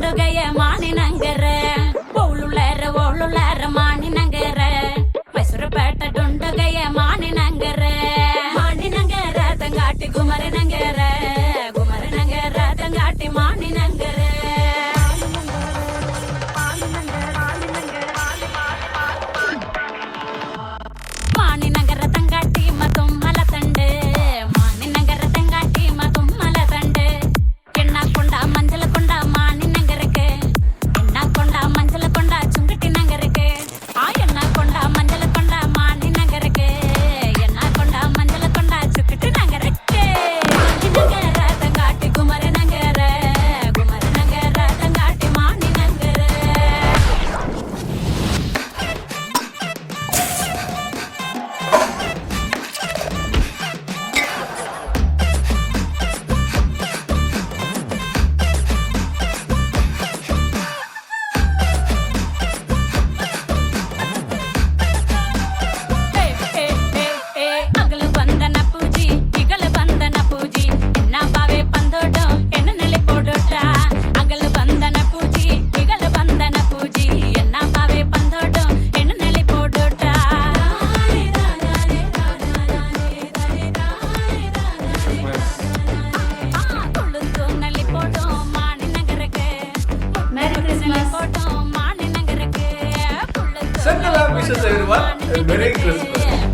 ಡುಂಡುಗಯ ಮಾನಿನಂಗರ ಓಳುಲಾರ ಮಾನಿನಂಗರ ಮೈಸೂರು ಪೇಟ ಡುಂಡುಗಯ ಮಾನಿನಂಗರ ತಂಗಾಟಿ ಗುಮರನಂಗರ ತಂಗಾಟಿ ಮಾನಿನಂಗರ மானிநகர தங்காட்டி மதும்மல தண்டு மானிநகர தங்காட்டி மதும்மல தண்டு எண்ணா கொண்டா மஞ்சள கொண்டா மானிநகருக்கு எண்ணா கொண்டா மஞ்சள கொண்டா சுங்கட்டி நகருக்கு எண்ணா கொண்டா மஞ்சள கொண்டா மானிநகருக்கு எண்ணா கொண்டா மஞ்சள கொண்டா சுக்கிட்டு நகருக்கு மானிநகர தங்காட்டி குமரநகர தங்காட்டி மானிநகர ಅಗಲು ಬಂದನ ಪೂಜಿ ಇಗಲು ಬಂದನ ಪೂಜಿ ಎನ್ನ ಬಾವೆ ಬಂದೋಡು ಎನ್ನ ನೆಲೆ ಪೋಡೋಟ ಅಗಲು ಬಂದನ ಪೂಜಿ ಇಗಲು ಬಂದನ ಪೂಜಿ ಎನ್ನ ಬಾವೆ ಬಂದೋಡು ಎನ್ನ ನೆಲೆ ಪೋಡೋಟ ತುಳುಂದು ನೆಲೆ ಪೋಡು ಮಾಣಿನಗರಕ್ಕೆ ನೆಲೆ ಪೋಡು ಮಾಣಿನಗರಕ್ಕೆ Send the love wishes everyone. Merry Christmas.